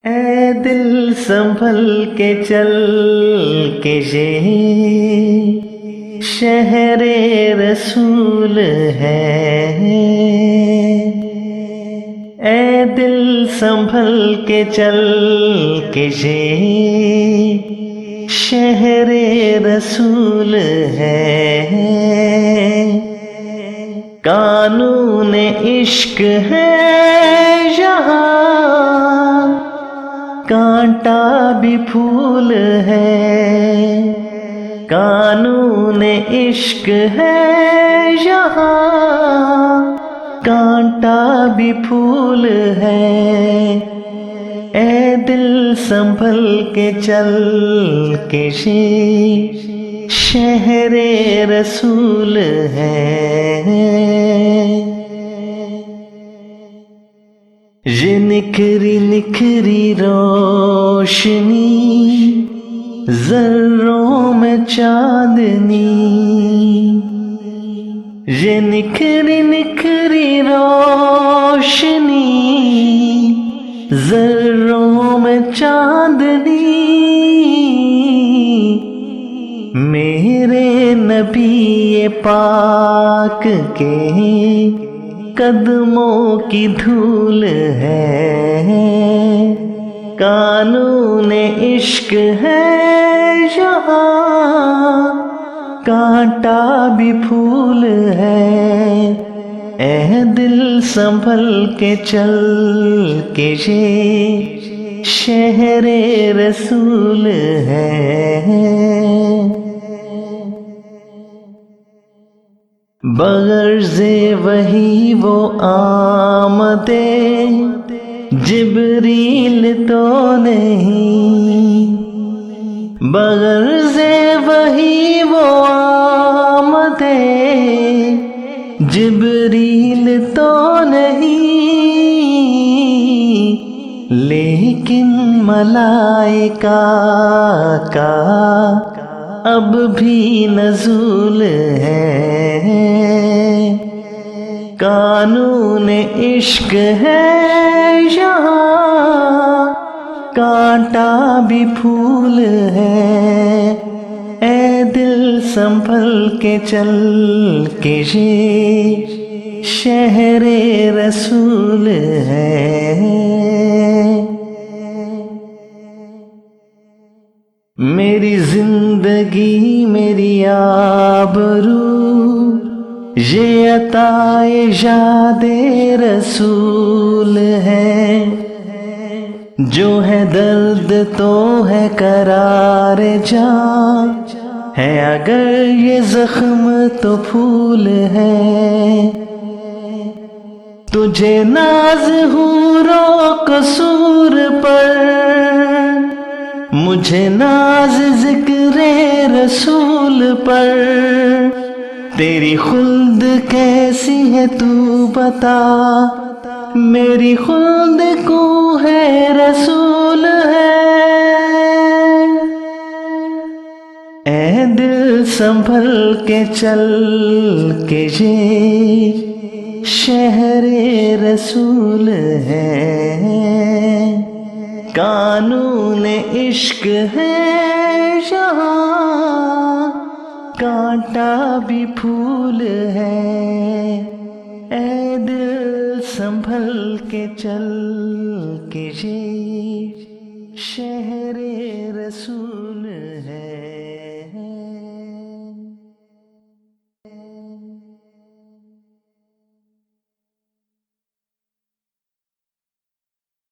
اے دل سنبھل کے چل کے یہ شہر رسول ہے۔ اے دل سنبھل کے چل کے یہ شہر رسول ہے۔ قانون عشق ہے یہاں، کانٹا بھی پھول ہے۔ قانون عشق ہے یہاں، کانٹا بھی پھول ہے۔ اے دل سنبھل کے چل کے یہ شہر رسول ہے۔ یہ نکھری نکھری روشنی ذروں میں چاندنی، یہ نکھری نکھری روشنی ذروں میں چاندنی، میرے نبی پاک کے قدموں کی دھول ہے۔ قانون عشق ہے یہاں، کانٹا بھی پھول ہے۔ اے دل سنبھل کے چل کے یہ شہر رسول ہے۔ بغرض وحی وہ آمدے جبریل تو نہیں، بغرض وحی وہ آمدے جبریل تو نہیں، لیکن ملائکہ کا اب بھی نزول ہے۔ قانون عشق ہے یہاں، کانٹا بھی پھول ہے۔ اے دل سنبھل کے چل کے یہ شہر رسول ہے۔ میری زندگی میری آبرو یہ عطائے یاد رسول ہے، جو ہے درد تو ہے قرار جاں، ہے اگر یہ زخم تو پھول ہے۔ تجھے ناز حورو قصور پر، مجھے ناز ذکر رسول پر، تیری خلد کیسی ہے تو بتا، میری خلد کو ہے رسول ہے۔ اے دل سنبھل کے چل کے یہ شہر رسول ہے۔ قانون عشق ہے یہاں، کانٹا بھی پھول ہے۔ اے دل سنبھل کے چل کے یہ شہر رسول